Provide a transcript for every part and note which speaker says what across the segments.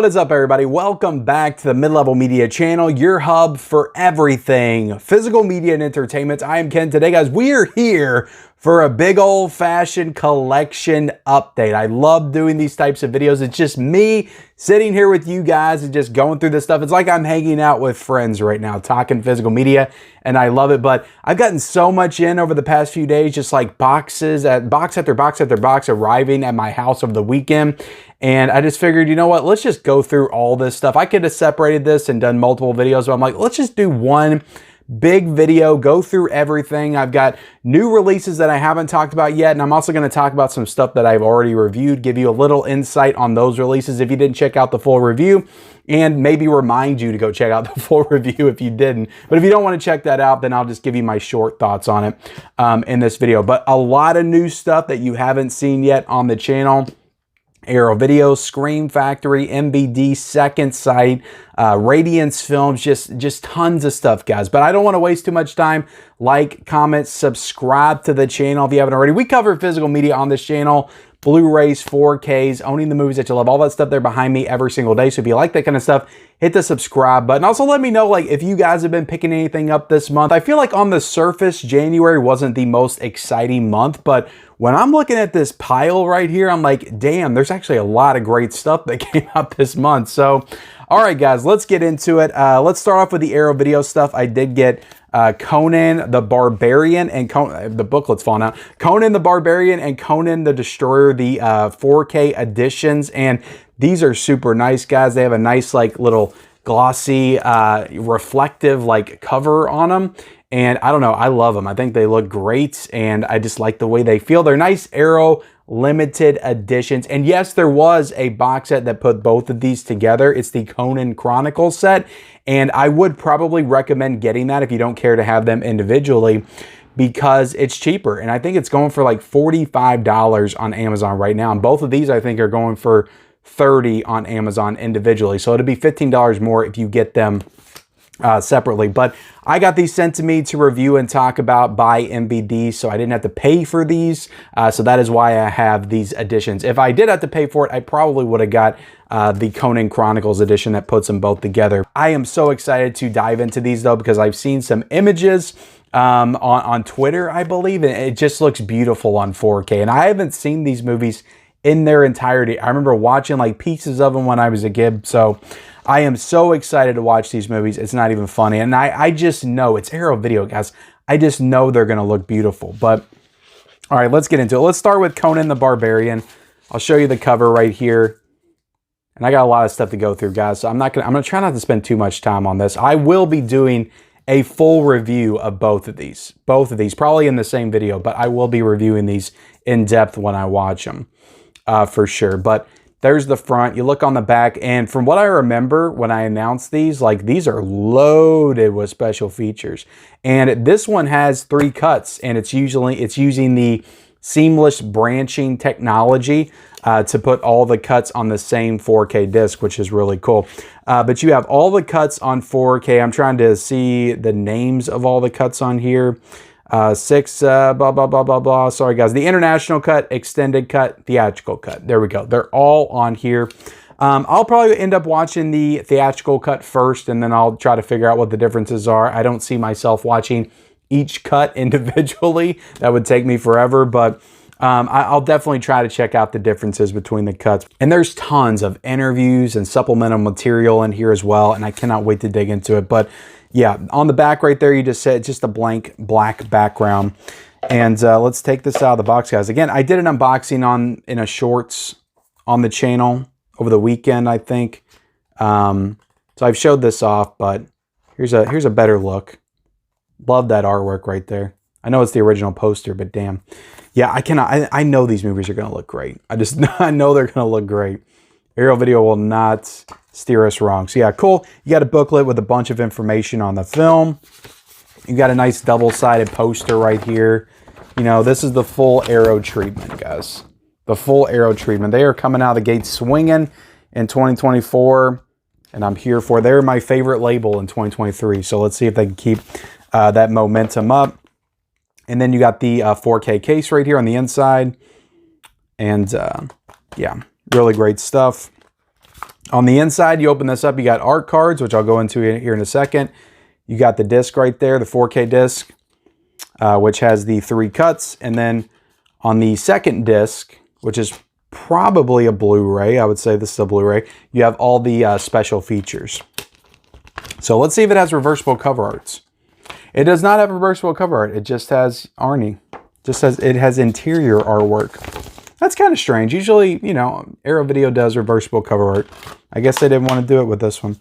Speaker 1: What is up, everybody? Welcome back to the Mid-Level Media channel, your hub for everything physical media and entertainment. I am Ken. Today, guys, we are here for a big old-fashioned collection update. I love doing these types of videos. It's just me sitting here with you guys and just going through this stuff. It's like I'm hanging out with friends right now, talking physical media, and I love it. But I've gotten so much in over the past few days, just like box after box after box arriving at my house over the weekend. And I just figured, you know what, let's just go through all this stuff. I could have separated this and done multiple videos, but I'm like, let's just do one big video, go through everything. I've got new releases that I haven't talked about yet, and I'm also going to talk about some stuff that I've already reviewed, give you a little insight on those releases if you didn't check out the full review, and maybe remind you to go check out the full review if you didn't. But if you don't want to check that out, then I'll just give you my short thoughts on it in this video. But a lot of new stuff that you haven't seen yet on the channel. Arrow Video, Scream Factory, MVD, Second Sight, Radiance Films, just tons of stuff, guys. But I don't want to waste too much time. Like, comment, subscribe to the channel if you haven't already. We cover physical media on this channel. Blu-rays, 4Ks, owning the movies that you love, all that stuff there behind me every single day. So if you like that kind of stuff, hit the subscribe button. Also, let me know, like, if you guys have been picking anything up this month. I feel like on the surface, January wasn't the most exciting month, but when I'm looking at this pile right here, I'm like, damn, there's actually a lot of great stuff that came out this month. So, all right, guys, let's get into it. Let's start off with the Arrow Video stuff. I did get Conan the Barbarian and the booklet's falling out. Conan the Barbarian and Conan the Destroyer, the 4K editions, and these are super nice, guys. They have a nice, like, little glossy, reflective, like, cover on them. And I don't know, I love them. I think they look great, and I just like the way they feel. They're nice Arrow limited editions. And yes, there was a box set that put both of these together. It's the Conan Chronicles set, and I would probably recommend getting that if you don't care to have them individually, because it's cheaper. And I think it's going for like $45 on Amazon right now. And both of these, I think, are going for $30 on Amazon individually. So it'll be $15 more if you get them separately. But I got these sent to me to review and talk about by MVD, so I didn't have to pay for these. So that is why I have these editions. If I did have to pay for it, I probably would have got the Conan Chronicles edition that puts them both together. I am so excited to dive into these, though, because I've seen some images on Twitter, I believe, and it just looks beautiful on 4K. And I haven't seen these movies in their entirety. I remember watching like pieces of them when I was a kid, so I am so excited to watch these movies. It's not even funny. And I just know, it's Arrow Video, guys. I just know they're going to look beautiful. But, all right, let's get into it. Let's start with Conan the Barbarian. I'll show you the cover right here. And I got a lot of stuff to go through, guys. So I'm going to try not to spend too much time on this. I will be doing a full review of both of these. Probably in the same video, but I will be reviewing these in depth when I watch them for sure. But there's the front. You look on the back, and from what I remember when I announced these, like, these are loaded with special features. And this one has 3 cuts, and it's using the seamless branching technology to put all the cuts on the same 4K disc, which is really cool. But you have all the cuts on 4K. I'm trying to see the names of all the cuts on here. 6, blah, blah, blah, blah, blah. Sorry, guys. The international cut, extended cut, theatrical cut. There we go. They're all on here. I'll probably end up watching the theatrical cut first, and then I'll try to figure out what the differences are. I don't see myself watching each cut individually. That would take me forever, but I'll definitely try to check out the differences between the cuts. And there's tons of interviews and supplemental material in here as well, and I cannot wait to dig into it. But yeah, on the back right there, you just said just a blank black background. And let's take this out of the box, guys. Again, I did an unboxing in a shorts on the channel over the weekend, I think. So I've showed this off, but here's a better look. Love that artwork right there. I know it's the original poster, but damn. Yeah, I know these movies are going to look great. I know they're going to look great. Arrow Video will not steer us wrong. So yeah, cool. You got a booklet with a bunch of information on the film. You got a nice double-sided poster right here. You know, this is the full Arrow treatment, guys. The full Arrow treatment. They are coming out of the gate swinging in 2024, and I'm here for it. They're my favorite label in 2023. So let's see if they can keep that momentum up. And then you got the 4K case right here on the inside. And yeah, really great stuff. On the inside, you open this up, you got art cards, which I'll go into here in a second. You got the disc right there, the 4K disc, which has the 3 cuts. And then on the second disc, which is probably a Blu-ray, I would say this is a Blu-ray, you have all the special features. So let's see if it has reversible cover arts. It does not have reversible cover art. It just has Arnie. It has interior artwork. That's kind of strange. Usually, you know, Arrow Video does reversible cover art. I guess they didn't want to do it with this one.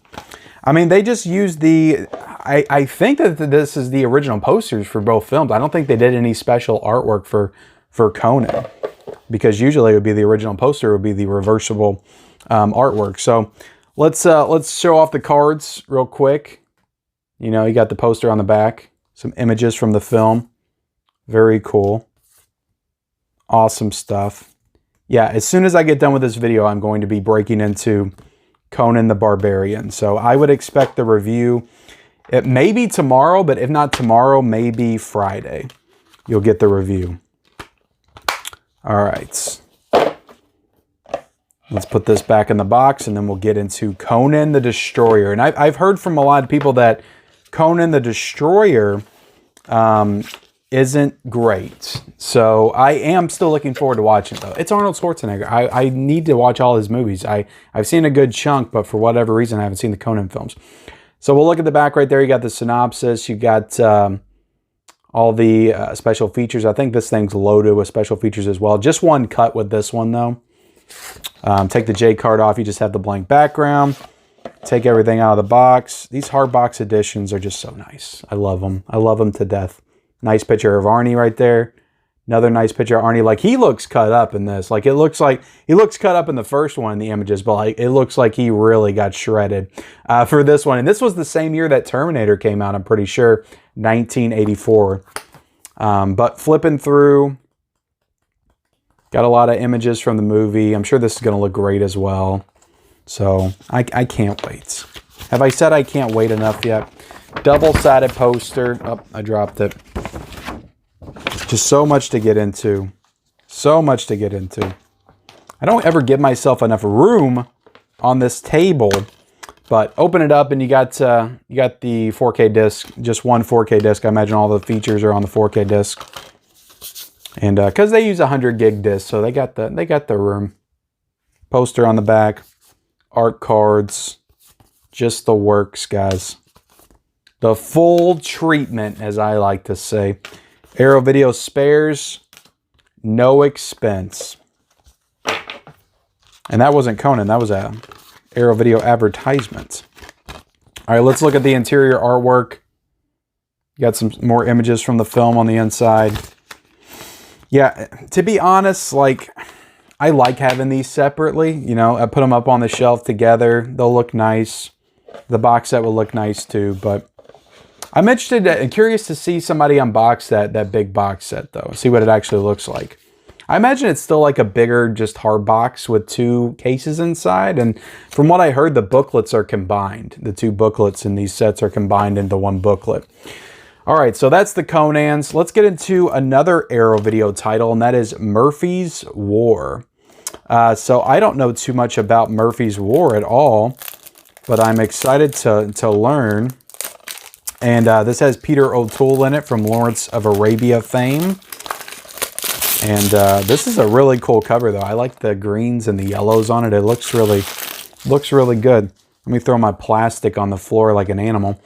Speaker 1: I mean, they just used the... I think that this is the original posters for both films. I don't think they did any special artwork for Conan, because usually it would be the original poster would be the reversible artwork. So let's show off the cards real quick. You know, you got the poster on the back, some images from the film. Very cool. Awesome stuff. Yeah, as soon as I get done with this video, I'm going to be breaking into Conan the Barbarian. So I would expect the review, it may be tomorrow, but if not tomorrow, maybe Friday, you'll get the review. All right. Let's put this back in the box, and then we'll get into Conan the Destroyer. And I've heard from a lot of people that Conan the Destroyer isn't great. So I am still looking forward to watching it, though. It's Arnold Schwarzenegger. I need to watch all his movies. I've seen a good chunk, but for whatever reason, I haven't seen the Conan films. So we'll look at the back right there. You got the synopsis. You got all the special features. I think this thing's loaded with special features as well. Just one cut with this one, though. Take the J card off. You just have the blank background. Take everything out of the box. These hard box editions are just so nice. I love them. I love them to death. Nice picture of Arnie right there. Another nice picture of Arnie. Like, he looks cut up in this. Like, it looks like he looks cut up in the first one in the images, but like, it looks like he really got shredded for this one. And this was the same year that Terminator came out, I'm pretty sure, 1984. But flipping through, got a lot of images from the movie. I'm sure this is going to look great as well. So I can't wait. Have I said I can't wait enough yet? Double-sided poster. Oh, I dropped it. Just so much to get into. So much to get into. I don't ever give myself enough room on this table. But open it up and you got the 4K disc. Just one 4K disc. I imagine all the features are on the 4K disc. And because they use a 100 gig disc, so they got the room. Poster on the back. Art cards. Just the works, guys. The full treatment, as I like to say. Arrow Video spares, no expense. And that wasn't Conan, that was a Arrow Video advertisement. All right, let's look at the interior artwork. Got some more images from the film on the inside. Yeah, to be honest, like, I like having these separately. You know, I put them up on the shelf together. They'll look nice. The box set will look nice too, but I'm interested and curious to see somebody unbox that big box set, though. See what it actually looks like. I imagine it's still like a bigger, just hard box with 2 cases inside. And from what I heard, the booklets are combined. The 2 booklets in these sets are combined into one booklet. All right, so that's the Conans. Let's get into another Arrow Video title, and that is Murphy's War. So I don't know too much about Murphy's War at all, but I'm excited to learn. And this has Peter O'Toole in it from Lawrence of Arabia fame. And this is a really cool cover, though. I like the greens and the yellows on it. It looks really good. Let me throw my plastic on the floor like an animal.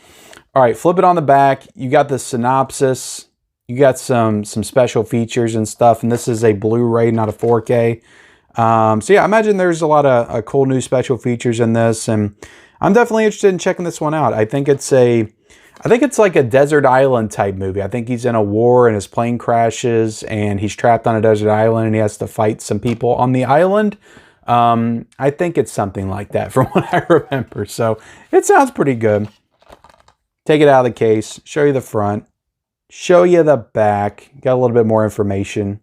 Speaker 1: All right, flip it on the back. You got the synopsis. You got some special features and stuff. And this is a Blu-ray, not a 4K. So yeah, I imagine there's a lot of cool new special features in this. And I'm definitely interested in checking this one out. I think it's like a desert island type movie. I think he's in a war and his plane crashes and he's trapped on a desert island and he has to fight some people on the island. I think it's something like that from what I remember. So it sounds pretty good. Take it out of the case, show you the front, show you the back. Got a little bit more information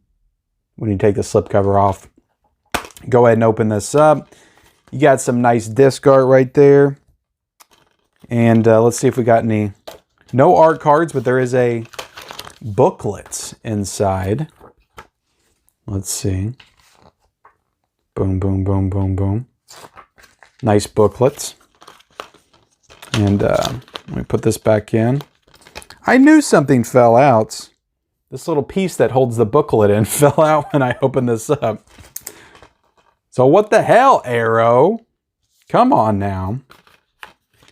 Speaker 1: when you take the slipcover off. Go ahead and open this up. You got some nice disc art right there. And let's see if we got any, no art cards, but there is a booklet inside. Let's see. Boom, boom, boom, boom, boom. Nice booklets. And let me put this back in. I knew something fell out. This little piece that holds the booklet in fell out when I opened this up. So what the hell, Arrow? Come on now.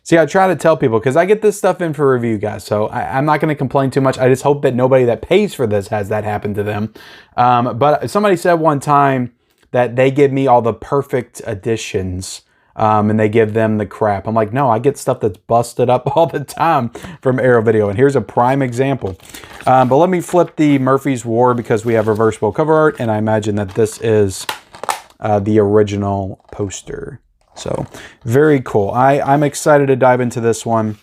Speaker 1: See, I try to tell people, because I get this stuff in for review, guys, so I'm not going to complain too much. I just hope that nobody that pays for this has that happen to them. But somebody said one time that they give me all the perfect editions, and they give them the crap. I'm like, no, I get stuff that's busted up all the time from Arrow Video, and here's a prime example. But let me flip the Murphy's War, because we have reversible cover art, and I imagine that this is the original poster. So very cool. I'm excited to dive into this one.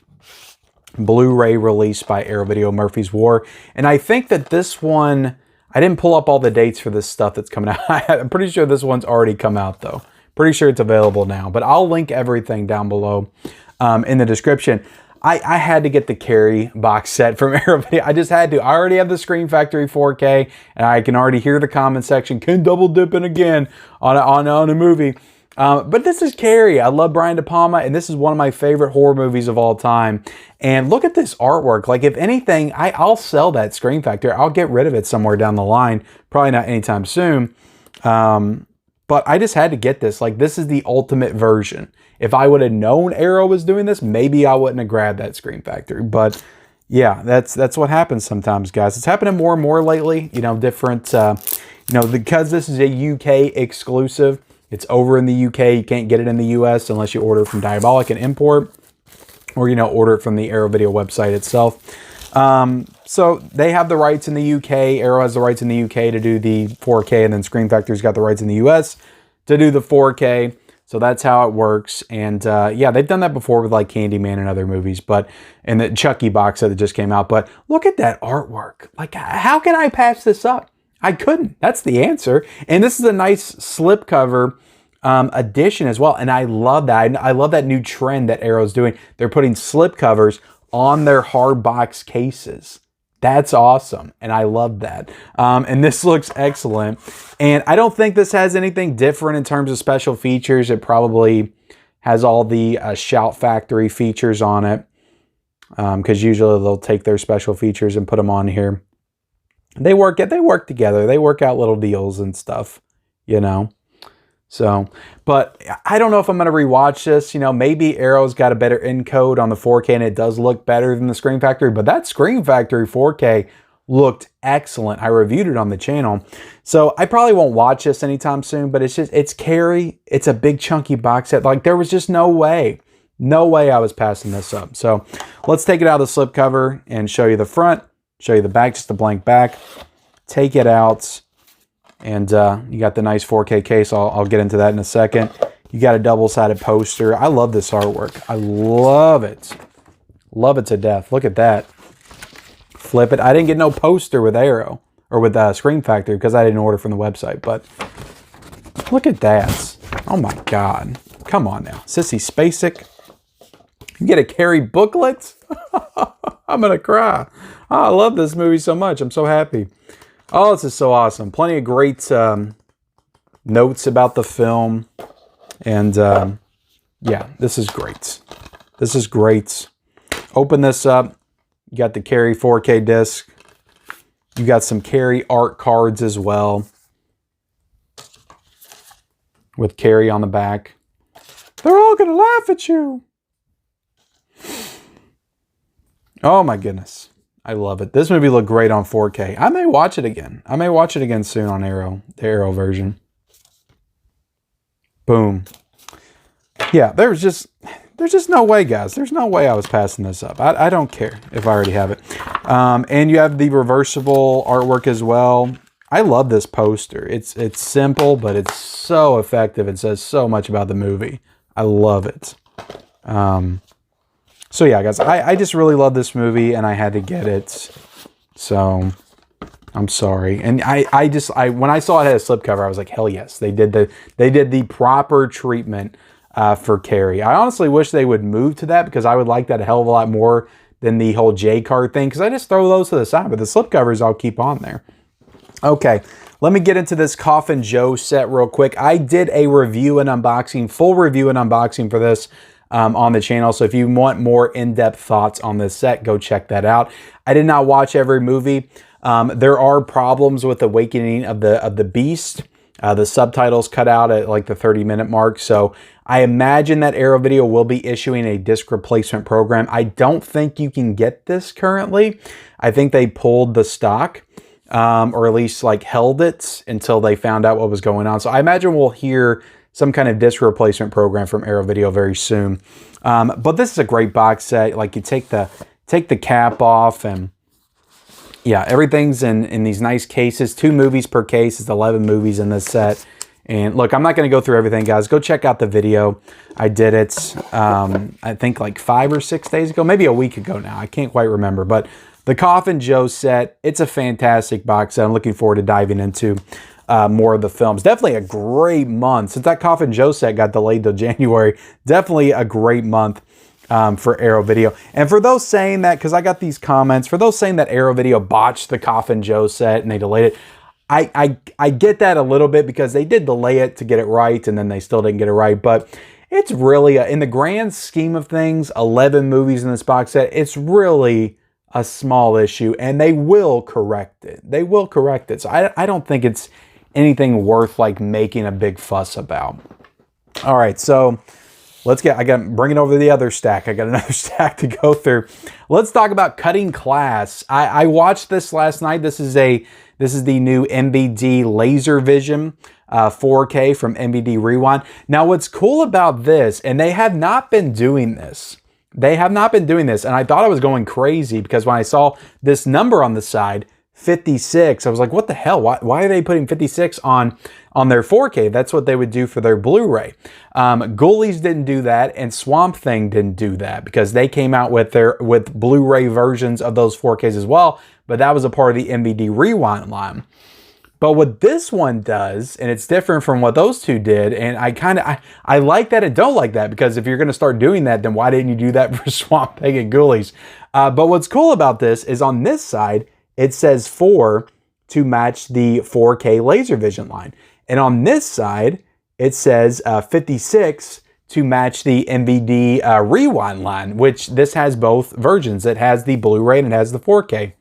Speaker 1: Blu-ray release by Arrow Video, Murphy's War. And I think that this one, I didn't pull up all the dates for this stuff that's coming out. I'm pretty sure this one's already come out though. Pretty sure it's available now, but I'll link everything down below in the description. I had to get the Carrie box set from Arrow Video. I just had to. I already have the Scream Factory 4K, and I can already hear the comment section. Can double dipping again on a movie. But this is Carrie. I love Brian De Palma, and this is one of my favorite horror movies of all time. And look at this artwork. Like, if anything, I'll sell that Scream Factory. I'll get rid of it somewhere down the line. Probably not anytime soon. But I just had to get this. Like, this is the ultimate version. If I would have known Arrow was doing this, maybe I wouldn't have grabbed that Scream Factory. But yeah, that's what happens sometimes, guys. It's happening more and more lately. You know, different, because this is a UK exclusive. It's over in the UK. You can't get it in the US unless you order from Diabolic and import, or, order it from the Arrow Video website itself. So they have the rights in the UK. Arrow has the rights in the UK to do the 4K, and then Scream Factory's got the rights in the US to do the 4K. So that's how it works. And yeah, they've done that before with like Candyman and other movies, and the Chucky box set that just came out. But look at that artwork. Like, how can I pass this up? I couldn't. That's the answer. And this is a nice slipcover edition as well. And I love that. I love that new trend that Arrow's doing. They're putting slipcovers on their hard box cases. That's awesome. And I love that. And this looks excellent. And I don't think this has anything different in terms of special features. It probably has all the Shout Factory features on it. Because usually they'll take their special features and put them on here. They work together. They work out little deals and stuff, So, but I don't know if I'm going to rewatch this. Maybe Arrow's got a better encode on the 4K and it does look better than the Scream Factory. But that Scream Factory 4K looked excellent. I reviewed it on the channel. So I probably won't watch this anytime soon. But it's Carrie. It's a big chunky box set. Like, there was just no way. No way I was passing this up. So let's take it out of the slipcover and show you the front. Show you the back, just a blank back. Take it out, and you got the nice 4K case. I'll get into that in a second. You got a double-sided poster. I love this artwork. I love it. Love it to death. Look at that. Flip it. I didn't get no poster with Arrow, or with Scream Factory, because I didn't order from the website, but look at that. Oh my God. Come on now. Sissy Spacek. You get a Carrie booklet? I'm going to cry. Oh, I love this movie so much. I'm so happy. Oh, this is so awesome. Plenty of great notes about the film. And yeah, this is great. This is great. Open this up. You got the Carrie 4K disc. You got some Carrie art cards as well, with Carrie on the back. They're all going to laugh at you. Oh my goodness. I love it. This movie looked great on 4K. I may watch it again. I may watch it again soon on Arrow, the Arrow version. Boom. Yeah, there's just no way, guys. There's no way I was passing this up. I don't care if I already have it. And you have the reversible artwork as well. I love this poster. It's simple, but it's so effective. It says so much about the movie. I love it. So yeah, guys, I just really love this movie, and I had to get it. So I'm sorry. And I when I saw it had a slipcover, I was like, hell yes, they did the proper treatment for Carrie. I honestly wish they would move to that, because I would like that a hell of a lot more than the whole J card thing, because I just throw those to the side, but the slipcovers I'll keep on there. Okay, let me get into this Coffin Joe set real quick. I did a review and unboxing, full review and unboxing for this on the channel. So if you want more in-depth thoughts on this set, go check that out. I did not watch every movie. There are problems with Awakening of the Beast. The subtitles cut out at like the 30-minute mark. So I imagine that Arrow Video will be issuing a disc replacement program. I don't think you can get this currently. I think they pulled the stock, or at least like held it until they found out what was going on. So I imagine we'll hear some kind of disc replacement program from Arrow Video very soon. But this is a great box set. Like you take the cap off, and yeah, everything's in these nice cases. 2 movies per case. It's 11 movies in this set. And look, I'm not going to go through everything, guys. Go check out the video. I did it, I think like 5 or 6 days ago, maybe a week ago now. I can't quite remember. But the Coffin Joe set, it's a fantastic box set. I'm looking forward to diving into more of the films. Definitely a great month. Since that Coffin Joe set got delayed till January, definitely a great month for Arrow Video. And for those saying that, because I got these comments, for those saying that Arrow Video botched the Coffin Joe set and they delayed it, I get that a little bit, because they did delay it to get it right, and then they still didn't get it right. But it's really, in the grand scheme of things, 11 movies in this box set, it's really a small issue, and they will correct it. They will correct it. So I don't think it's anything worth like making a big fuss about. All right, so I got bring it over to the other stack. I got another stack to go through. Let's talk about Cutting Class. I watched this last night. This is the new MVD Laser Vision 4K from MVD Rewind. Now, what's cool about this, and they have not been doing this. They have not been doing this, and I thought I was going crazy, because when I saw this number on the side, 56, I was like, what the hell? Why are they putting 56 on their 4K? That's what they would do for their Blu-ray. Ghoulies didn't do that, and Swamp Thing didn't do that, because they came out with Blu-ray versions of those 4Ks as well, but that was a part of the MVD Rewind line. But what this one does, and it's different from what those two did, and I like that and don't like that, because if you're going to start doing that, then why didn't you do that for Swamp Thing and Ghoulies? But what's cool about this is on this side, it says 4 to match the 4K LaserVision line. And on this side, it says 56 to match the MVD Rewind line, which this has both versions. It has the Blu-ray and it has the 4K.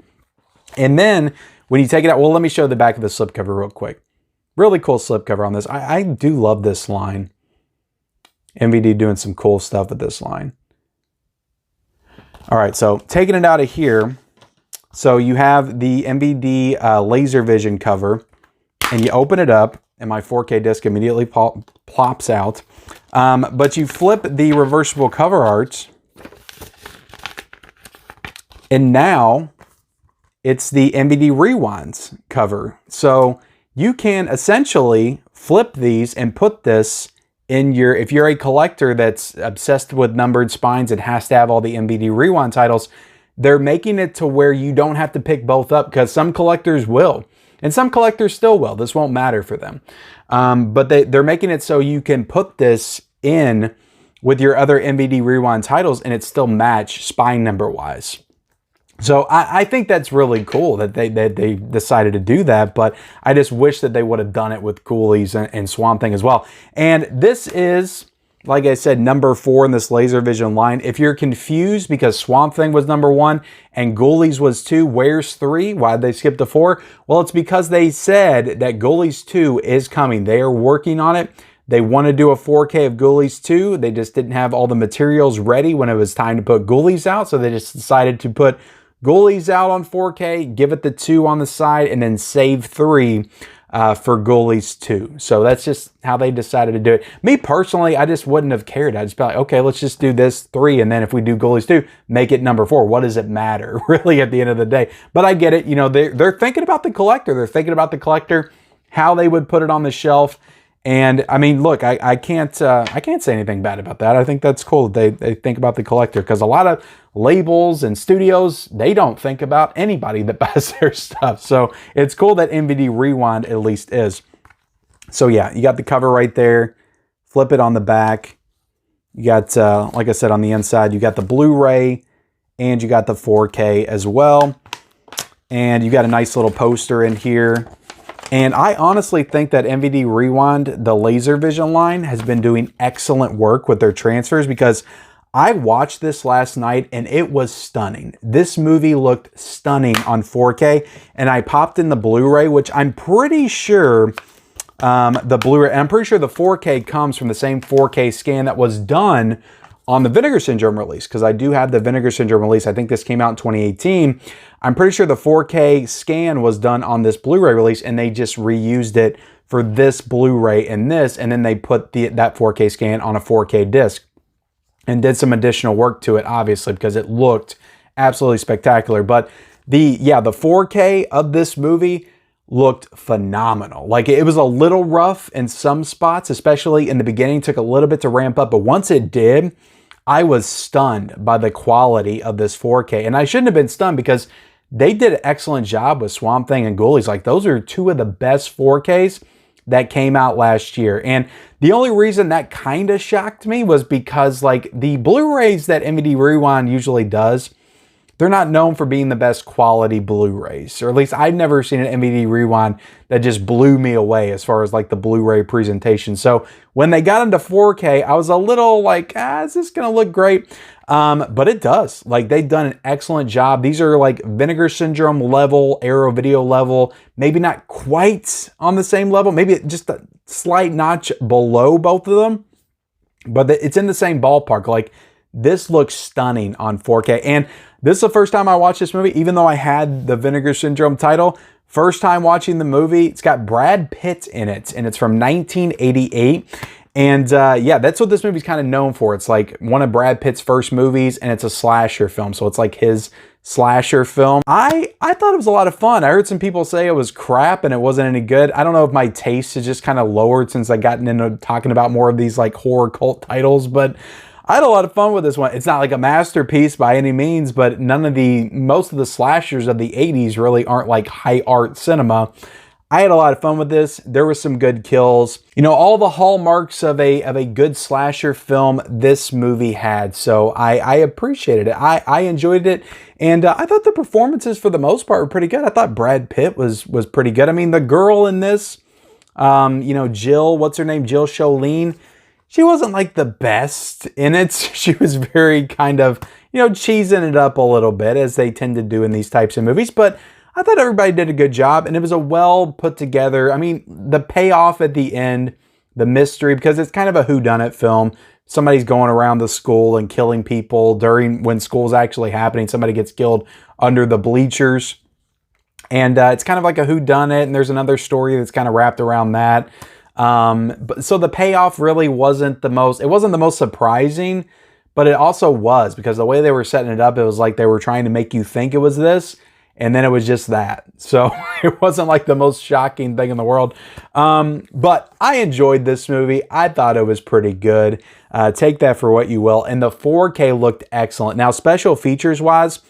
Speaker 1: And then when you take it out, well, let me show the back of the slipcover real quick. Really cool slipcover on this. I do love this line. MVD doing some cool stuff with this line. All right, so taking it out of here. So you have the MVD LaserVision cover, and you open it up, and my 4K disc immediately plops out. But you flip the reversible cover art, and now it's the MVD Rewind's cover. So you can essentially flip these and put this in your, if you're a collector that's obsessed with numbered spines and has to have all the MVD Rewind titles, they're making it to where you don't have to pick both up, because some collectors will, and some collectors still will. This won't matter for them. But they're making it so you can put this in with your other MVD Rewind titles and it still match spine number wise. So I think that's really cool that they decided to do that, but I just wish that they would have done it with Ghoulies and Swamp Thing as well. And this is, like I said, number 4 in this LaserVision line. If you're confused because Swamp Thing was number 1 and Ghoulies was 2, where's 3? Why did they skip to 4? Well, it's because they said that Ghoulies 2 is coming. They are working on it. They want to do a 4K of Ghoulies 2. They just didn't have all the materials ready when it was time to put Ghoulies out, so they just decided to put Ghoulies out on 4K, give it the 2 on the side, and then save 3 for Ghoulies 2. So that's just how they decided to do it. Me personally, I just wouldn't have cared. I'd just be like, okay, let's just do this 3, and then if we do Ghoulies 2, make it number 4. What does it matter, really, at the end of the day? But I get it. You know, they're thinking about the collector. They're thinking about the collector, how they would put it on the shelf. And I mean, look, I can't say anything bad about that. I think that's cool that they think about the collector, because a lot of labels and studios, they don't think about anybody that buys their stuff. So it's cool that MVD Rewind at least is. So yeah, you got the cover right there. Flip it on the back. You got, like I said, on the inside, you got the Blu-ray and you got the 4K as well. And you got a nice little poster in here. And I honestly think that MVD Rewind, the laser vision line, has been doing excellent work with their transfers, because I watched this last night and it was stunning. This movie looked stunning on 4K, and I popped in the Blu-ray, which I'm pretty sure the Blu-ray, I'm pretty sure the 4K comes from the same 4K scan that was done on the Vinegar Syndrome release, because I do have the Vinegar Syndrome release. I think this came out in 2018. I'm pretty sure the 4K scan was done on this Blu-ray release, and they just reused it for this Blu-ray and this, and then they put that 4K scan on a 4K disc and did some additional work to it, obviously, because it looked absolutely spectacular. But the 4K of this movie looked phenomenal. Like, it was a little rough in some spots, especially in the beginning. Took a little bit to ramp up, but once it did, I was stunned by the quality of this 4K. And I shouldn't have been stunned, because they did an excellent job with Swamp Thing and Ghoulies. Like, those are two of the best 4Ks that came out last year. And the only reason that kind of shocked me was because, like, the Blu-rays that MVD Rewind usually does, they're not known for being the best quality Blu-rays, or at least I've never seen an MVD Rewind that just blew me away as far as like the Blu-ray presentation. So when they got into 4K, I was a little like, is this gonna look great? But it does. Like, they've done an excellent job. These are like Vinegar Syndrome level, Arrow Video level, maybe not quite on the same level, maybe just a slight notch below both of them, but it's in the same ballpark. Like, this looks stunning on 4K. And this is the first time I watched this movie, even though I had the Vinegar Syndrome title. First time watching the movie. It's got Brad Pitt in it, and it's from 1988. And yeah, that's what this movie's kind of known for. It's like one of Brad Pitt's first movies, and it's a slasher film. So it's like his slasher film. I thought it was a lot of fun. I heard some people say it was crap and it wasn't any good. I don't know if my taste is just kind of lowered since I gotten into talking about more of these like horror cult titles, but I had a lot of fun with this one. It's not like a masterpiece by any means, but most of the slashers of the 80s really aren't like high art cinema. I had a lot of fun with this. There were some good kills. You know, all the hallmarks of a good slasher film this movie had. So I appreciated it. I enjoyed it. And I thought the performances for the most part were pretty good. I thought Brad Pitt was pretty good. I mean, the girl in this, you know, Jill, what's her name? Jill Scholine. She wasn't like the best in it. She was very kind of, you know, cheesing it up a little bit, as they tend to do in these types of movies. But I thought everybody did a good job, and it was a well put together. I mean, the payoff at the end, the mystery, because it's kind of a whodunit film. Somebody's going around the school and killing people during when school's actually happening. Somebody gets killed under the bleachers. And it's kind of like a whodunit, and there's another story that's kind of wrapped around that. But so the payoff really wasn't the most surprising, but it also was, because the way they were setting it up, it was like they were trying to make you think it was this, and then it was just that. So it wasn't like the most shocking thing in the world. But I enjoyed this movie. I thought it was pretty good. Take that for what you will. And the 4K looked excellent. Now, special features wise,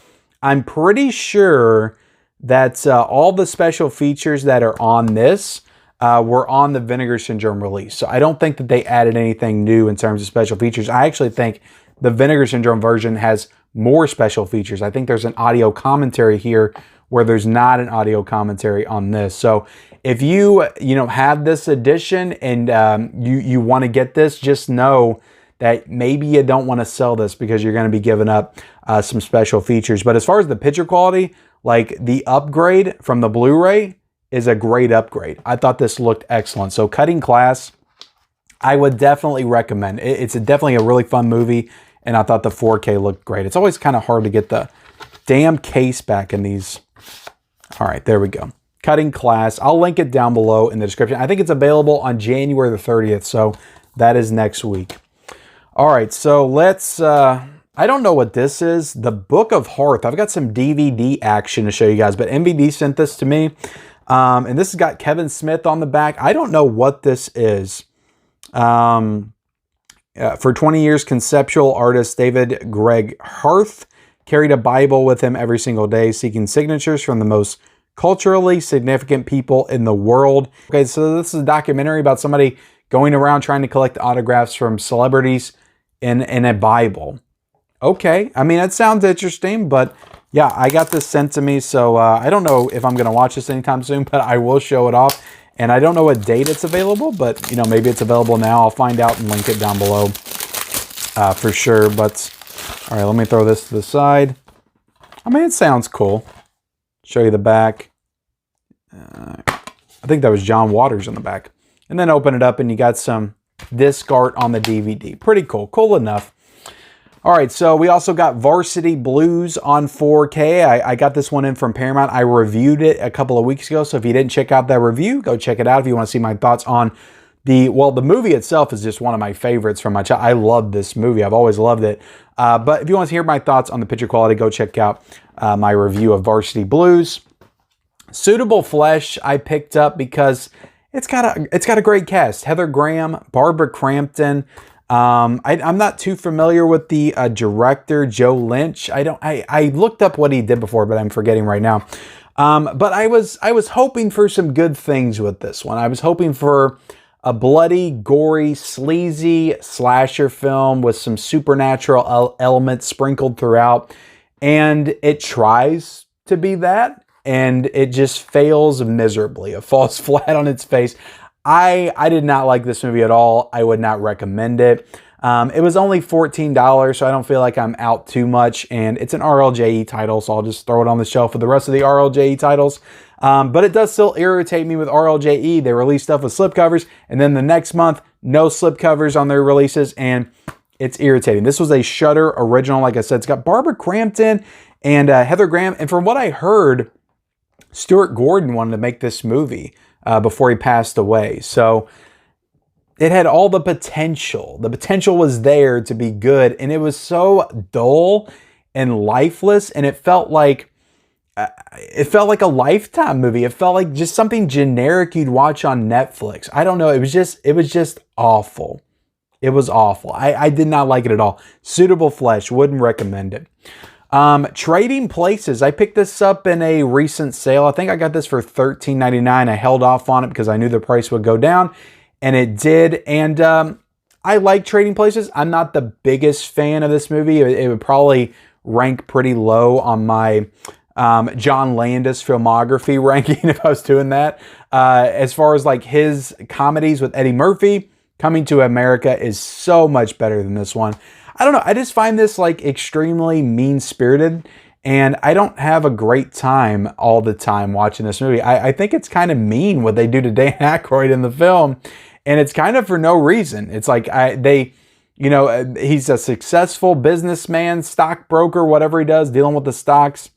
Speaker 1: I'm pretty sure that all the special features that are on this were on the Vinegar Syndrome release. So I don't think that they added anything new in terms of special features. I actually think the Vinegar Syndrome version has more special features. I think there's an audio commentary here where there's not an audio commentary on this. So if you have this edition and you want to get this, just know that maybe you don't want to sell this because you're going to be giving up some special features. But as far as the picture quality, like the upgrade from the Blu-ray is a great upgrade. I thought this looked excellent. So cutting class, I would definitely recommend. It's definitely a really fun movie, and I thought the 4K looked great. It's always kind of hard to get the damn case back in these. All right, there we go. Cutting class. I'll link it down below in the description. I think it's available on January the 30th, so that is next week. All right, so let's... I don't know what this is. The Book of Hearth. I've got some DVD action to show you guys, but MVD sent this to me. And this has got Kevin Smith on the back. I don't know what this is. For 20 years, conceptual artist David Greg Hearth carried a Bible with him every single day, seeking signatures from the most culturally significant people in the world. Okay, so this is a documentary about somebody going around trying to collect autographs from celebrities in a Bible. Okay, I mean, it sounds interesting, but yeah, I got this sent to me, so I don't know if I'm going to watch this anytime soon, but I will show it off. And I don't know what date it's available, but, you know, maybe it's available now. I'll find out and link it down below for sure. But, all right, let me throw this to the side. I mean, it sounds cool. Show you the back. I think that was John Waters on the back. And then open it up, and you got some disc art on the DVD. Pretty cool. Cool enough. All right, so we also got Varsity Blues on 4K. I got this one in from Paramount. I reviewed it a couple of weeks ago, so if you didn't check out that review, go check it out if you want to see my thoughts on the movie itself is just one of my favorites from my childhood. I love this movie. I've always loved it. But if you want to hear my thoughts on the picture quality, go check out my review of Varsity Blues. Suitable Flesh I picked up because it's got a great cast. Heather Graham, Barbara Crampton. I'm not too familiar with the director, Joe Lynch. I looked up what he did before, but I'm forgetting right now. But I was hoping for some good things with this one. I was hoping for a bloody, gory, sleazy slasher film with some supernatural elements sprinkled throughout. And it tries to be that, and it just fails miserably. It falls flat on its face. I did not like this movie at all. I would not recommend it. It was only $14, so I don't feel like I'm out too much. And it's an RLJE title, so I'll just throw it on the shelf with the rest of the RLJE titles. But it does still irritate me with RLJE. They release stuff with slipcovers, and then the next month, no slipcovers on their releases, and it's irritating. This was a Shudder original. Like I said, it's got Barbara Crampton and Heather Graham. And from what I heard, Stuart Gordon wanted to make this movie before he passed away. So it had all the potential. The potential was there to be good, and it was so dull and lifeless, and it felt like a Lifetime movie. It felt like just something generic you'd watch on Netflix. I don't know. It was just awful. It was awful. I did not like it at all. Suitable Flesh, wouldn't recommend it. Trading Places. I picked this up in a recent sale. I think I got this for $13.99. I held off on it because I knew the price would go down, and it did. And I like Trading Places. I'm not the biggest fan of this movie. It would probably rank pretty low on my John Landis filmography ranking if I was doing that. As far as like his comedies with Eddie Murphy, Coming to America is so much better than this one. I don't know. I just find this like extremely mean-spirited, and I don't have a great time all the time watching this movie. I think it's kind of mean what they do to Dan Aykroyd in the film, and it's kind of for no reason. It's like he's a successful businessman, stockbroker, whatever he does, dealing with the stocks,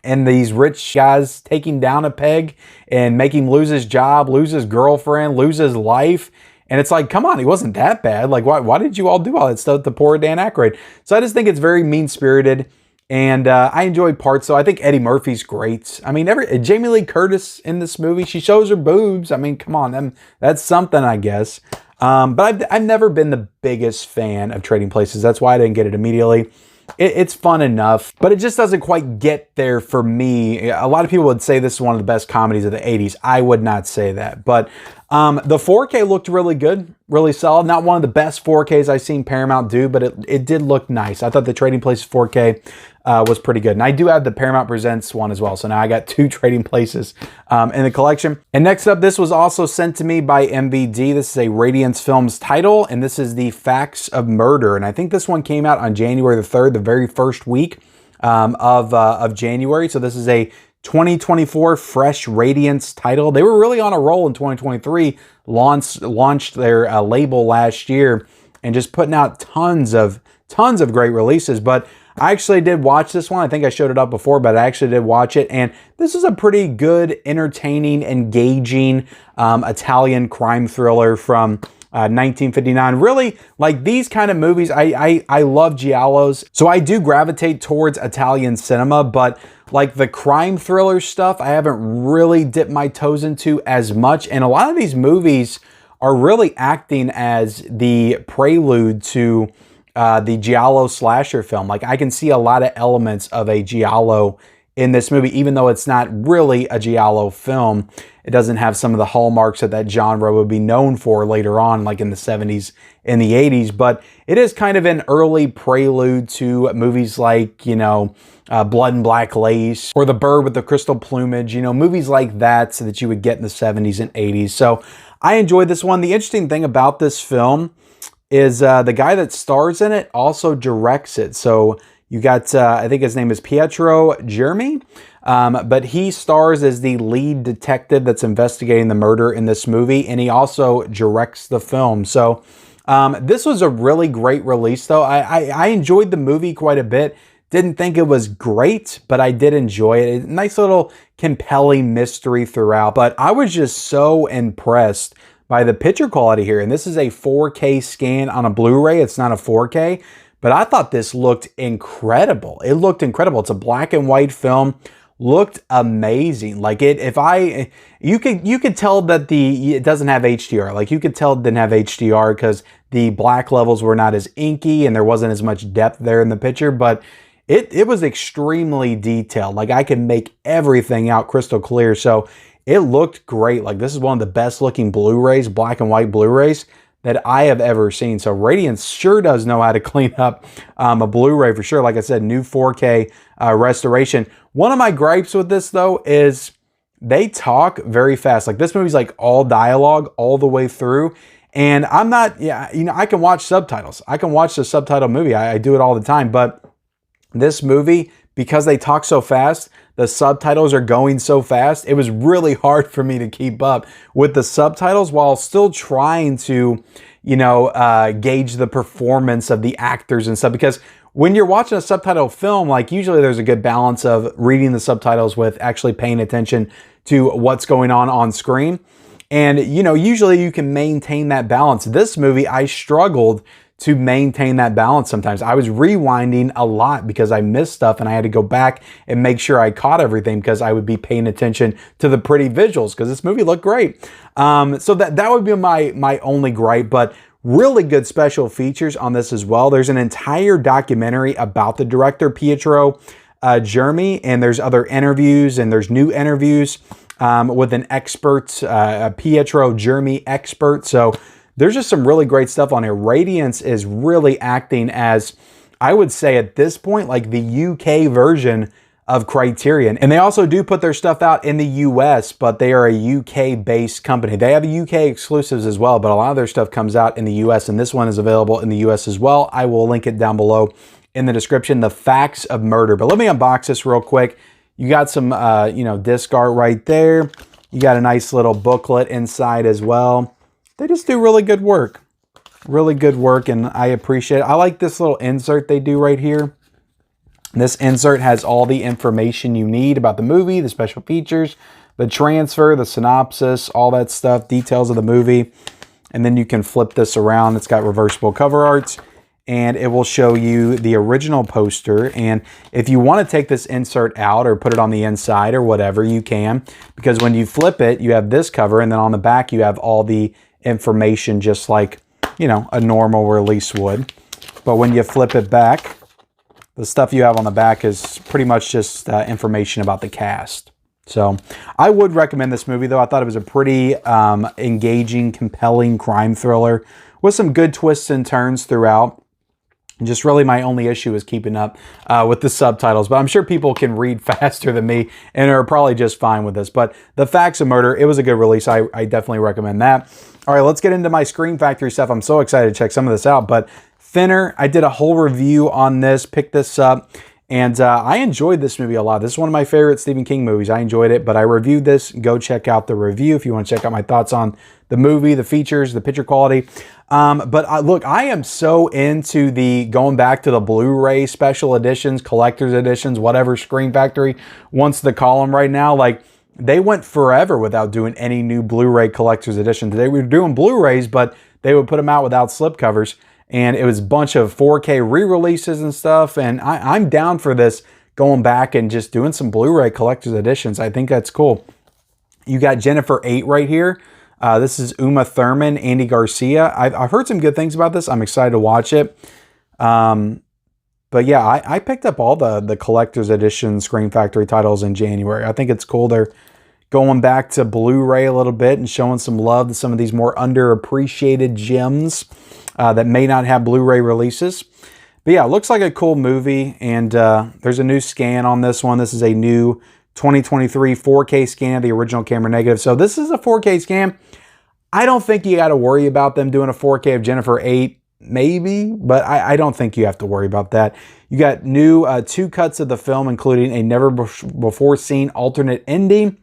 Speaker 1: and these rich guys take him down a peg and make him lose his job, lose his girlfriend, lose his life. And it's like, come on, he wasn't that bad. Like, why did you all do all that stuff to poor Dan Aykroyd? So I just think it's very mean-spirited, and I enjoyed parts. So I think Eddie Murphy's great. I mean, Jamie Lee Curtis in this movie, she shows her boobs. I mean, come on, that's something, I guess. But I've never been the biggest fan of Trading Places. That's why I didn't get it immediately. It's fun enough, but it just doesn't quite get there for me. A lot of people would say this is one of the best comedies of the 80s. I would not say that, but the 4K looked really good, really solid. Not one of the best 4Ks I've seen Paramount do, but it did look nice. I thought the Trading Places 4K was pretty good. And I do have the Paramount Presents one as well. So now I got 2 Trading Places in the collection. And next up, this was also sent to me by MVD. This is a Radiance Films title, and this is The Facts of Murder. And I think this one came out on January the 3rd, the very first week of January. So this is a 2024 fresh Radiance title. They were really on a roll in 2023, launched their label last year, and just putting out tons of great releases. But I actually did watch this one. I think I showed it up before, but I actually did watch it, and this is a pretty good, entertaining, engaging Italian crime thriller from 1959. Really, like these kind of movies, I love giallos, so I do gravitate towards Italian cinema, but like the crime thriller stuff, I haven't really dipped my toes into as much, and a lot of these movies are really acting as the prelude to the giallo slasher film. Like I can see a lot of elements of a giallo in this movie, even though it's not really a giallo film. It doesn't have some of the hallmarks that that genre would be known for later on, like in the 70s and the 80s. But it is kind of an early prelude to movies like, you know, Blood and Black Lace or The Bird with the Crystal Plumage, you know, movies like that that you would get in the 70s and 80s. So I enjoyed this one. The interesting thing about this film is the guy that stars in it also directs it. So you got, I think his name is Pietro Germi, but he stars as the lead detective that's investigating the murder in this movie, and he also directs the film. So this was a really great release, though. I enjoyed the movie quite a bit. Didn't think it was great, but I did enjoy it. A nice little compelling mystery throughout, but I was just so impressed by the picture quality here. And this is a 4K scan on a Blu-ray. It's not a 4K. But I thought this looked incredible. It looked incredible. It's a black and white film. Looked amazing. Like you could tell that it doesn't have HDR. Like you could tell it didn't have HDR because the black levels were not as inky and there wasn't as much depth there in the picture. But it was extremely detailed. Like I could make everything out crystal clear. So it looked great. Like this is one of the best looking Blu-rays, black and white Blu-rays that I have ever seen. So Radiance sure does know how to clean up a Blu-ray for sure. Like I said, new 4K restoration. One of my gripes with this though is they talk very fast. Like this movie's like all dialogue all the way through. And I'm not, yeah, you know, I can watch subtitles. I can watch the subtitle movie. I do it all the time. But this movie, because they talk so fast, the subtitles are going so fast, it was really hard for me to keep up with the subtitles while still trying to, you know, gauge the performance of the actors and stuff. Because when you're watching a subtitle film, like usually there's a good balance of reading the subtitles with actually paying attention to what's going on screen. And, you know, usually you can maintain that balance. This movie, I struggled to maintain that balance sometimes. I was rewinding a lot because I missed stuff and I had to go back and make sure I caught everything because I would be paying attention to the pretty visuals because this movie looked great. So that would be my only gripe, but really good special features on this as well. There's an entire documentary about the director, Pietro Germi, and there's other interviews and there's new interviews with an expert, a Pietro Germi expert. So there's just some really great stuff on here. Radiance is really acting as, I would say at this point, like the UK version of Criterion. And they also do put their stuff out in the US, but they are a UK-based company. They have UK exclusives as well, but a lot of their stuff comes out in the US, and this one is available in the US as well. I will link it down below in the description, The Facts of Murder. But let me unbox this real quick. You got some, you know, disc art right there. You got a nice little booklet inside as well. They just do really good work. Really good work, and I appreciate it. I like this little insert they do right here. This insert has all the information you need about the movie, the special features, the transfer, the synopsis, all that stuff, details of the movie. And then you can flip this around. It's got reversible cover art, and it will show you the original poster. And if you want to take this insert out or put it on the inside or whatever, you can. Because when you flip it, you have this cover, and then on the back, you have all the information just like, you know, a normal release would. But when you flip it back, the stuff you have on the back is pretty much just information about the cast. So I would recommend this movie, though. I thought it was a pretty engaging, compelling crime thriller with some good twists and turns throughout. And just really my only issue is keeping up with the subtitles. But I'm sure people can read faster than me and are probably just fine with this. But The Facts of Murder, it was a good release. I definitely recommend that. All right, let's get into my Scream Factory stuff. I'm so excited to check some of this out. But Thinner, I did a whole review on this, picked this up, and I enjoyed this movie a lot. This is one of my favorite Stephen King movies. I enjoyed it, but I reviewed this. Go check out the review if you want to check out my thoughts on the movie, the features, the picture quality. Look, I am so into the going back to the Blu-ray special editions, collector's editions, whatever Scream Factory wants to call them right now. Like, they went forever without doing any new Blu-ray collector's editions. They were doing Blu-rays, but they would put them out without slipcovers. And it was a bunch of 4K re-releases and stuff. And I'm down for this, going back and just doing some Blu-ray collector's editions. I think that's cool. You got Jennifer 8 right here. This is Uma Thurman, Andy Garcia. I've heard some good things about this. I'm excited to watch it. But yeah, I picked up all the collector's edition Scream Factory titles in January. I think it's cool. They're going back to Blu-ray a little bit and showing some love to some of these more underappreciated gems that may not have Blu-ray releases. But yeah, it looks like a cool movie, and there's a new scan on this one. This is a new 2023 4K scan of the original camera negative. So this is a 4K scan. I don't think you got to worry about them doing a 4K of Jennifer 8, maybe, but I don't think you have to worry about that. You got new 2 cuts of the film, including a never-before-seen alternate ending.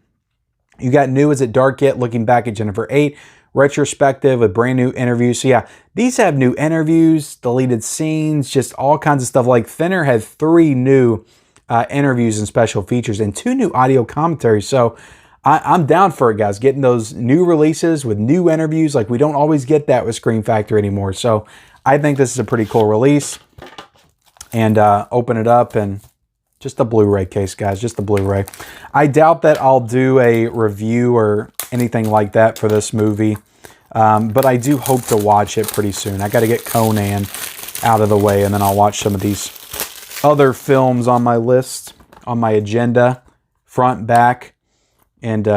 Speaker 1: You got new Is It Dark Yet? Looking back at Jennifer 8, retrospective with brand new interviews. So yeah, these have new interviews, deleted scenes, just all kinds of stuff. Like Thinner had 3 new interviews and special features and 2 new audio commentaries. So I'm down for it, guys. Getting those new releases with new interviews. Like, we don't always get that with Scream Factory anymore. So I think this is a pretty cool release. And open it up, and just a Blu-ray case, guys. Just a Blu-ray. I doubt that I'll do a review or anything like that for this movie. But I do hope to watch it pretty soon. I got to get Conan out of the way, and then I'll watch some of these other films on my list, on my agenda, front, back. And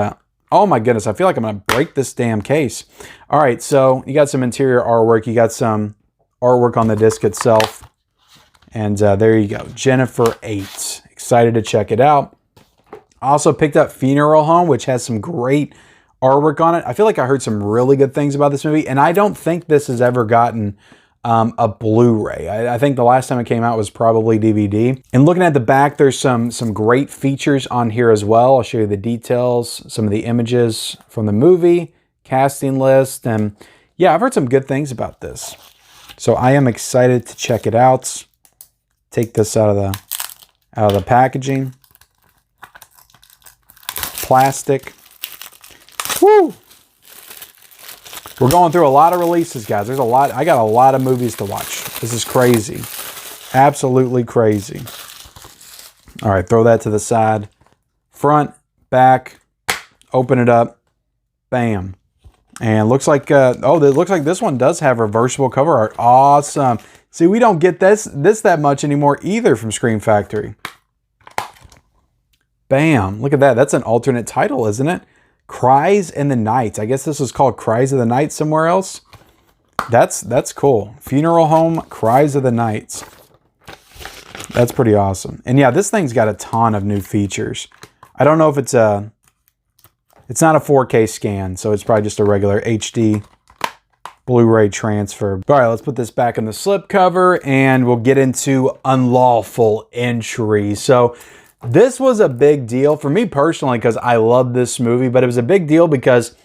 Speaker 1: oh my goodness, I feel like I'm going to break this damn case. All right, so you got some interior artwork. You got some artwork on the disc itself. And there you go, Jennifer 8. Excited to check it out. I also picked up Funeral Home, which has some great artwork on it. I feel like I heard some really good things about this movie, and I don't think this has ever gotten a Blu-ray. I think the last time it came out was probably DVD. And looking at the back, there's some great features on here as well. I'll show you the details, some of the images from the movie, casting list, and yeah, I've heard some good things about this. So I am excited to check it out. Take this out of the packaging. Plastic. Woo! We're going through a lot of releases, guys. There's a lot. I got a lot of movies to watch. This is crazy. Absolutely crazy. All right, throw that to the side. Front, back, open it up. Bam. And looks like, oh, it looks like this one does have reversible cover art. Awesome. See, we don't get this that much anymore either from Scream Factory. Bam. Look at that. That's an alternate title, isn't it? Cries in the Night. I guess this was called Cries of the Night somewhere else. That's cool. Funeral Home, Cries of the Night. That's pretty awesome. And yeah, this thing's got a ton of new features. I don't know if it's not a 4K scan, so it's probably just a regular HD Blu-ray transfer. All right, let's put this back in the slipcover, and we'll get into Unlawful entry. So this was a big deal for me personally because I love this movie, but it was a big deal because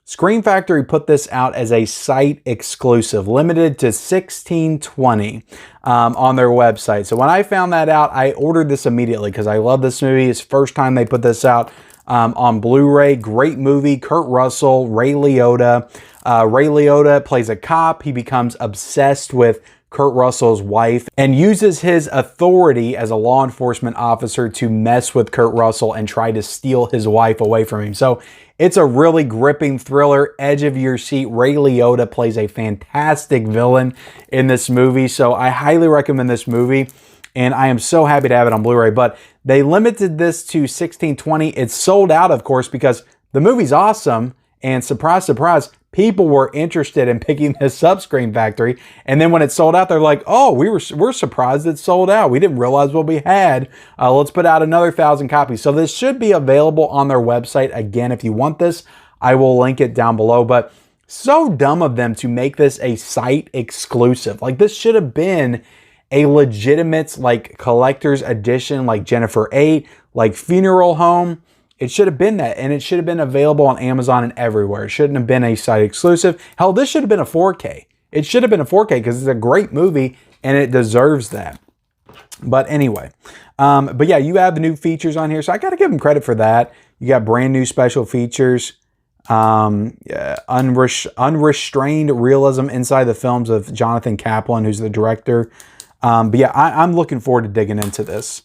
Speaker 1: Scream Factory put this out as a site exclusive, limited to 1620 on their website. So when I found that out, I ordered this immediately because I love this movie. It's the first time they put this out on Blu-ray. Great movie. Kurt Russell, Ray Liotta. Ray Liotta plays a cop. He becomes obsessed with Kurt Russell's wife and uses his authority as a law enforcement officer to mess with Kurt Russell and try to steal his wife away from him. So it's a really gripping thriller, edge of your seat. Ray Liotta plays a fantastic villain in this movie. So I highly recommend this movie, and I am so happy to have it on Blu-ray. But they limited this to 1620. It's sold out, of course, because the movie's awesome. And surprise, surprise, people were interested in picking this up, Scream Factory. And then when it sold out, they're like, oh, we're surprised it sold out. We didn't realize what we had. Let's put out another 1,000 copies. So this should be available on their website. Again, if you want this, I will link it down below. But so dumb of them to make this a site exclusive. Like, this should have been a legitimate, like, collector's edition, like Jennifer 8, like Funeral Home. It should have been that, and it should have been available on Amazon and everywhere. It shouldn't have been a site exclusive. Hell, this should have been a 4K. It should have been a 4K because it's a great movie and it deserves that. But anyway, but yeah, you have the new features on here, so I got to give them credit for that. You got brand new special features, unrestrained realism inside the films of Jonathan Kaplan, who's the director. But yeah, I'm looking forward to digging into this.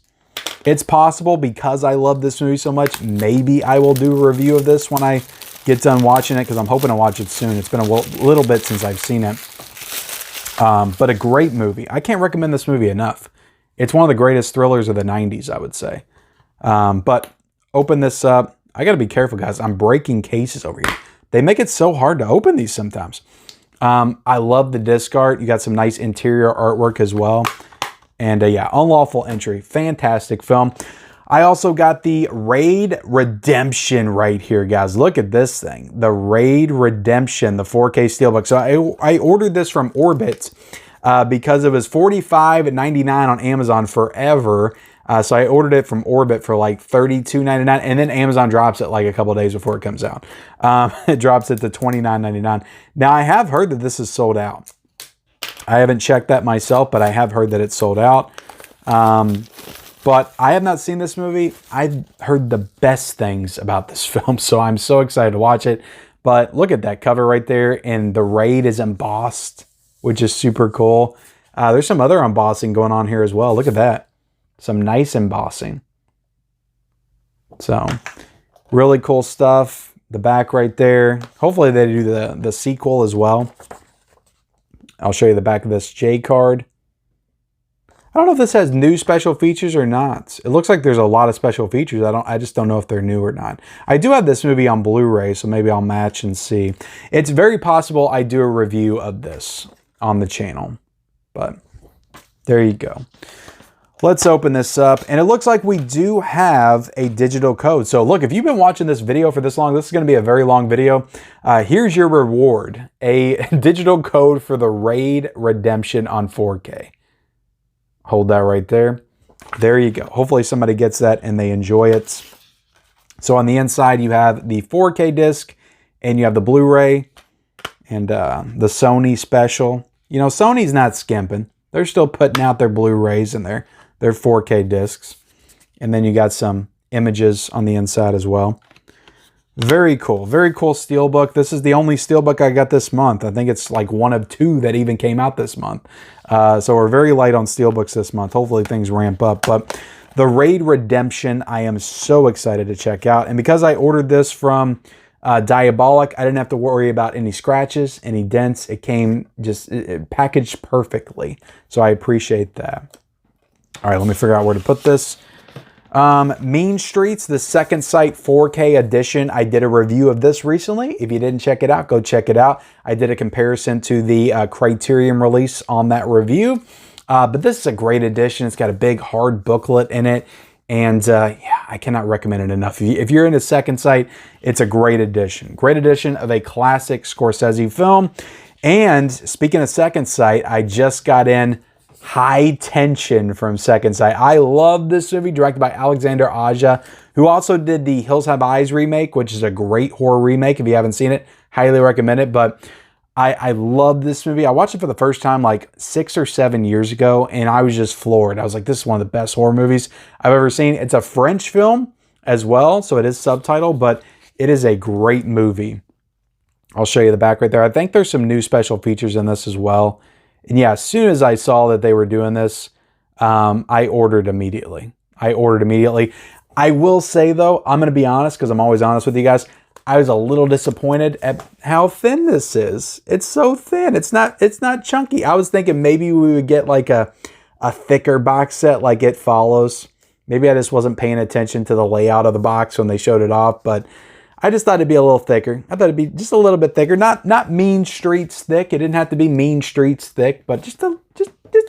Speaker 1: It's possible, because I love this movie so much, maybe I will do a review of this when I get done watching it, because I'm hoping to watch it soon. It's been a little bit since I've seen it. But a great movie. I can't recommend this movie enough. It's one of the greatest thrillers of the 90s, I would say. But open this up. I got to be careful, guys. I'm breaking cases over here. They make it so hard to open these sometimes. I love the disc art. You got some nice interior artwork as well. And yeah, Unlawful Entry. Fantastic film. I also got the Raid Redemption right here, guys. Look at this thing. The Raid Redemption, the 4K Steelbook. So I ordered this from Orbit because it was $45.99 on Amazon forever. So I ordered it from Orbit for like $32.99, and then Amazon drops it like a couple days before it comes out. It drops it to $29.99. Now, I have heard that this is sold out. I haven't checked that myself, but I have heard that it's sold out. But I have not seen this movie. I've heard the best things about this film, so I'm so excited to watch it. But look at that cover right there, and the Raid is embossed, which is super cool. There's some other embossing going on here as well. Look at that. Some nice embossing. So, really cool stuff. The back right there. Hopefully they do the sequel as well. I'll show you the back of this J card. I don't know if this has new special features or not. It looks like there's a lot of special features. I just don't know if they're new or not. I do have this movie on Blu-ray, so maybe I'll match and see. It's very possible I do a review of this on the channel. But there you go. Let's open this up. And it looks like we do have a digital code. So look, if you've been watching this video for this long, this is going to be a very long video. Here's your reward. A digital code for the Raid Redemption on 4K. Hold that right there. There you go. Hopefully somebody gets that and they enjoy it. So on the inside, you have the 4K disc and you have the Blu-ray and the Sony special. You know, Sony's not skimping. They're still putting out their Blu-rays and their 4K discs. And then you got some images on the inside as well. Very cool. Very cool steelbook. This is the only steelbook I got this month. I think it's like one of two that even came out this month. So we're very light on steelbooks this month. Hopefully things ramp up. But the Raid Redemption, I am so excited to check out. And because I ordered this from Diabolic, I didn't have to worry about any scratches, any dents. It came just packaged perfectly. So I appreciate that. All right, let me figure out where to put this. Mean Streets, the Second Sight 4K edition. I did a review of this recently. If you didn't check it out, go check it out. I did a comparison to the Criterion release on that review. But this is a great edition. It's got a big hard booklet in it. And yeah, I cannot recommend it enough. If you're into Second Sight, it's a great edition. Great edition of a classic Scorsese film. And speaking of Second Sight, I just got in High Tension from Second Sight. I love this movie, directed by Alexander Aja, who also did the Hills Have Eyes remake, which is a great horror remake. If you haven't seen it, highly recommend it. But I love this movie. I watched it for the first time like 6 or 7 years ago, and I was just floored. I was like, this is one of the best horror movies I've ever seen. It's a French film as well, so it is subtitled, but it is a great movie. I'll show you the back right there. I think there's some new special features in this as well. And yeah, as soon as I saw that they were doing this, I ordered immediately. I will say, though, I'm going to be honest, because I'm always honest with you guys, I was a little disappointed at how thin this is. It's so thin. It's not chunky. I was thinking maybe we would get like a thicker box set like It Follows. Maybe I just wasn't paying attention to the layout of the box when they showed it off, but I just thought it'd be a little thicker. I thought it'd be just a little bit thicker. Not Mean Streets thick. It didn't have to be Mean Streets thick, but just a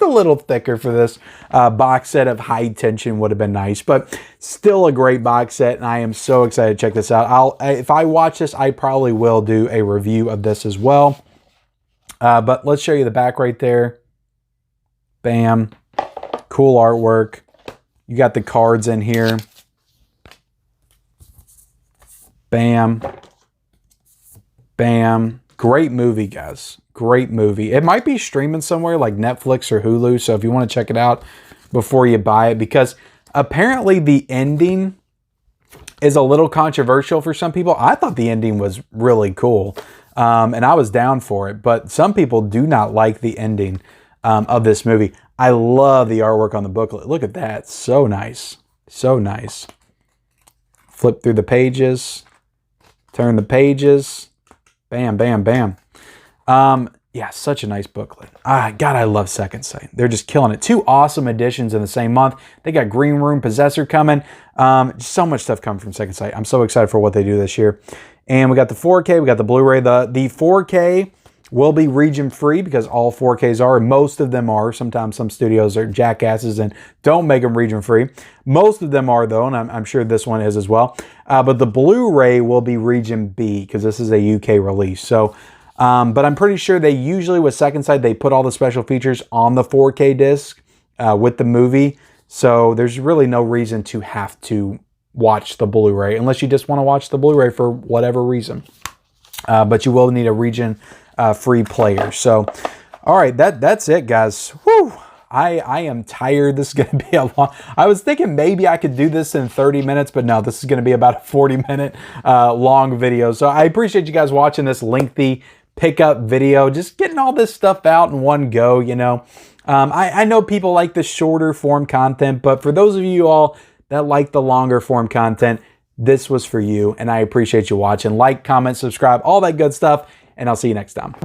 Speaker 1: little thicker for this box set of High Tension would have been nice. But still a great box set, and I am so excited to check this out. If I watch this, I probably will do a review of this as well. But let's show you the back right there. Bam. Cool artwork. You got the cards in here. Bam. Bam. Great movie, guys. Great movie. It might be streaming somewhere like Netflix or Hulu, so if you want to check it out before you buy it, because apparently the ending is a little controversial for some people. I thought the ending was really cool, and I was down for it, but some people do not like the ending of this movie. I love the artwork on the booklet. Look at that. So nice. So nice. Flip through the pages. Turn the pages. Bam, bam, bam. Yeah, such a nice booklet. God, I love Second Sight. They're just killing it. 2 awesome editions in the same month. They got Green Room Possessor coming. So much stuff coming from Second Sight. I'm so excited for what they do this year. And we got the 4K, we got the Blu-ray. The 4K will be region free because all 4Ks are. Most of them are. Sometimes some studios are jackasses and don't make them region free. Most of them are though, and I'm sure this one is as well. But the Blu-ray will be region B because this is a UK release. So, but I'm pretty sure they usually, with Second Sight, they put all the special features on the 4K disc with the movie. So there's really no reason to have to watch the Blu-ray unless you just want to watch the Blu-ray for whatever reason. But you will need a region free player. So, all right, that's it, guys. Whew. I am tired. This is going to be a long... I was thinking maybe I could do this in 30 minutes, but no, this is going to be about a 40-minute long video. So I appreciate you guys watching this lengthy pickup video, just getting all this stuff out in one go, you know. I know people like the shorter form content, but for those of you all that like the longer form content, this was for you, and I appreciate you watching. Like, comment, subscribe, all that good stuff, and I'll see you next time.